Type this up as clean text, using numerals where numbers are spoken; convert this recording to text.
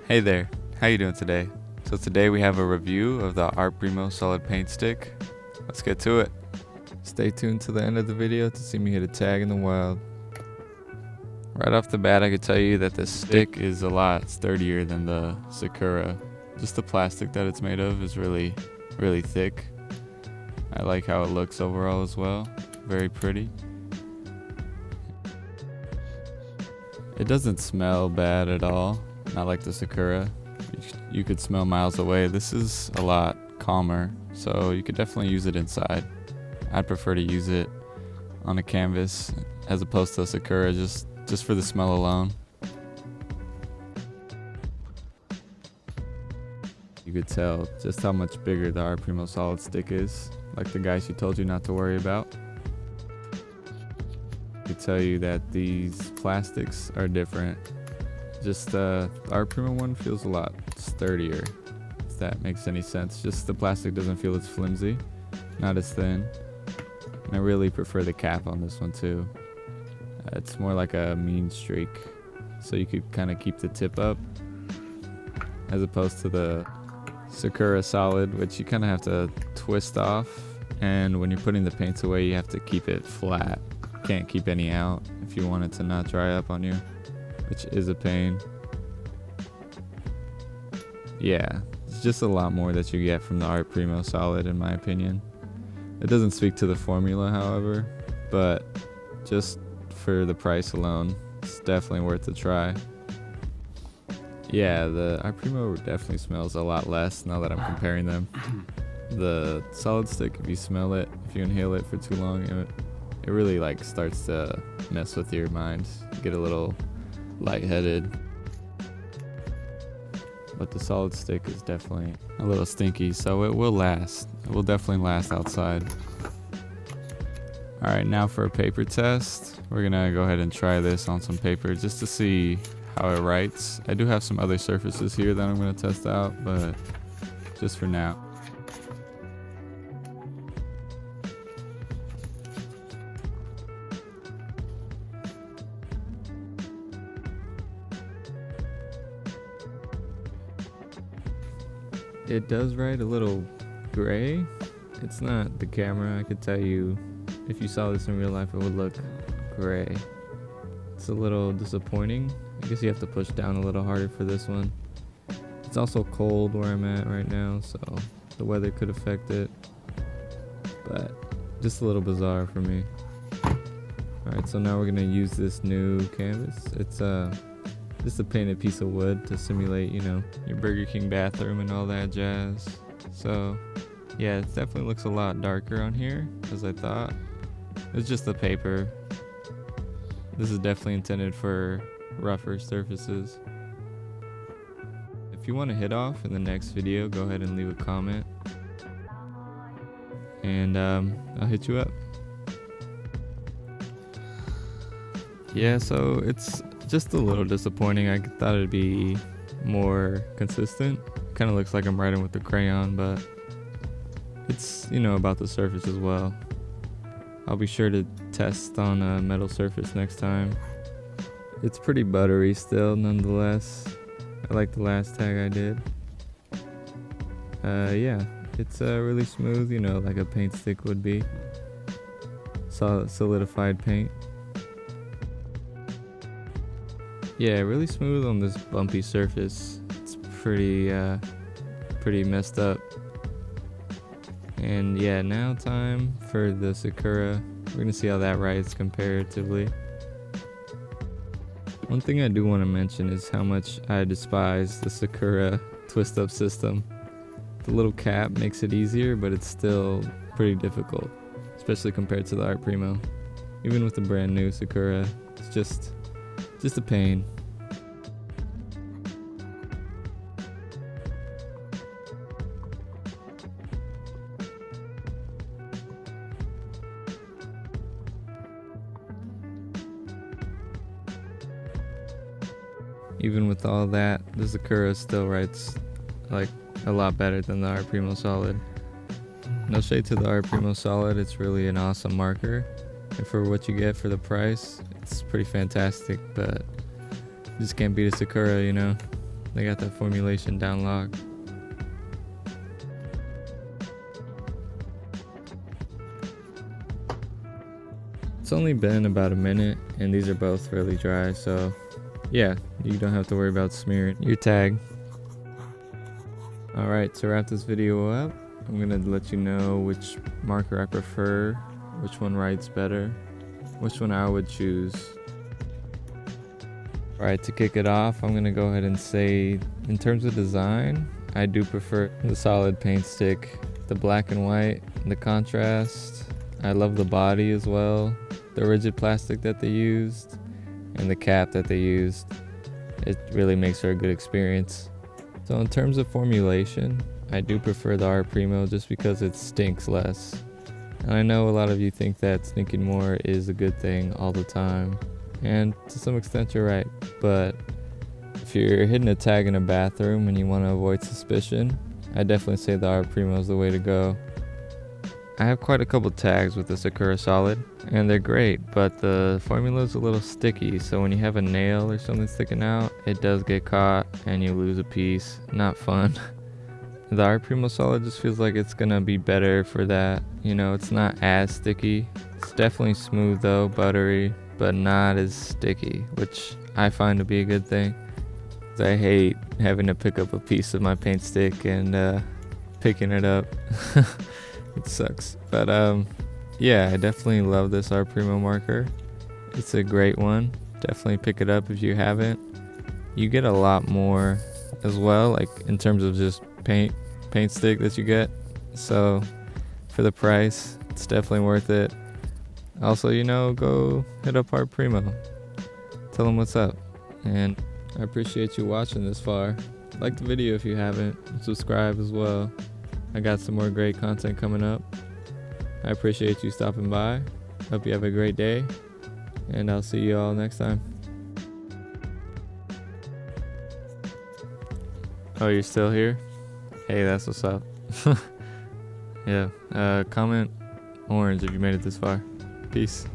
Hey there, how you doing today? So today we have a review of the Art Primo Solid paint stick. Let's get to it. Stay tuned to the end of the video to see me hit a tag in the wild. Right off the bat, I could tell you that this stick is a lot sturdier than the Sakura. Just the plastic that it's made of is really thick. I like how it looks overall as well. Very pretty. It doesn't smell bad at all. Not like the Sakura. You could smell miles away. This is a lot calmer, so you could definitely use it inside. I'd prefer to use it on a canvas as opposed to a Sakura, just for the smell alone. You could tell just how much bigger the Art Primo Solid stick is, like the guy she told you not to worry about. I could tell you that these plastics are different. Just the Art Primo one feels a lot sturdier, if that makes any sense. Just the plastic doesn't feel as flimsy, not as thin. And I really prefer the cap on this one too. It's more like a mean streak, so you could kind of keep the tip up, as opposed to the Sakura Solid, which you kind of have to twist off, and when you're putting the paints away you have to keep it flat. You can't keep any out if you want it to not dry up on you, which is a pain. Yeah, it's just a lot more that you get from the Art Primo Solid in my opinion. It doesn't speak to the formula, however, but just for the price alone, it's definitely worth a try. Yeah, the Art Primo definitely smells a lot less now that I'm comparing them. The solid stick, if you smell it, if you inhale it for too long, it really like starts to mess with your mind. You get a little lightheaded. But the solid stick is definitely a little stinky, so it will last. It will definitely last outside. Alright, now for a paper test. We're gonna go ahead and try this on some paper just to see how it writes. I do have some other surfaces here that I'm gonna test out, but just for now. It does write a little gray. It's not the camera. I could tell you if you saw this in real life it would look gray. It's a little disappointing. I guess you have to push down a little harder for this one. It's also cold where I'm at right now, so the weather could affect it, but just a little bizarre for me. Alright, so now we're gonna use this new canvas. It's just a painted piece of wood to simulate, you know, your Burger King bathroom and all that jazz. So yeah, it definitely looks a lot darker on here as I thought. It's just the paper. This is definitely intended for rougher surfaces. If you want to hit off in the next video, go ahead and leave a comment, and I'll hit you up. Yeah, so it's just a little disappointing. I thought it'd be more consistent. Kind of looks like I'm writing with the crayon, but it's, you know, about the surface as well. I'll be sure to test on a metal surface next time. It's pretty buttery still, nonetheless. I like the last tag I did. Yeah, it's really smooth, you know, like a paint stick would be. Solidified paint. Yeah, really smooth on this bumpy surface. It's pretty messed up. And yeah, now time for the Sakura. We're gonna see how that writes comparatively. One thing I do want to mention is how much I despise the Sakura twist up system. The little cap makes it easier, but it's still pretty difficult, especially compared to the Art Primo. Even with the brand new Sakura, it's just a pain. Even with all that, the Sakura still writes like a lot better than the Art Primo Solid. No shade to the Art Primo Solid, it's really an awesome marker. And for what you get for the price, it's pretty fantastic, but you just can't beat a Sakura, you know? They got that formulation down locked. It's only been about a minute and these are both fairly dry, so yeah, you don't have to worry about smearing your tag. Alright, to wrap this video up, I'm gonna let you know which marker I prefer, which one writes better, which one I would choose. Alright, to kick it off, I'm gonna go ahead and say, in terms of design, I do prefer the solid paint stick. The black and white, the contrast, I love the body as well. The rigid plastic that they used and the cap that they used, it really makes for a good experience. So in terms of formulation, I do prefer the Art Primo just because it stinks less. And I know a lot of you think that stinking more is a good thing all the time, and to some extent you're right, but if you're hitting a tag in a bathroom and you want to avoid suspicion, I definitely say the Art Primo is the way to go. I have quite a couple tags with the Sakura Solid, and they're great, but the formula is a little sticky, so when you have a nail or something sticking out, it does get caught and you lose a piece. Not fun. The Art Primo Solid just feels like it's gonna be better for that. You know, it's not as sticky. It's definitely smooth though, buttery, but not as sticky, which I find to be a good thing. 'Cause I hate having to pick up a piece of my paint stick and picking it up. It sucks, but yeah, I definitely love this Art Primo marker. It's a great one. Definitely pick it up if you haven't. You get a lot more as well, like in terms of just paint stick that you get. So for the price, it's definitely worth it. Also, you know, go hit up Art Primo. Tell them what's up. And I appreciate you watching this far. Like the video if you haven't. Subscribe as well. I got some more great content coming up. I appreciate you stopping by. Hope you have a great day, and I'll see you all next time. Oh, you're still here? Hey, that's what's up. Yeah, comment orange if you made it this far. Peace.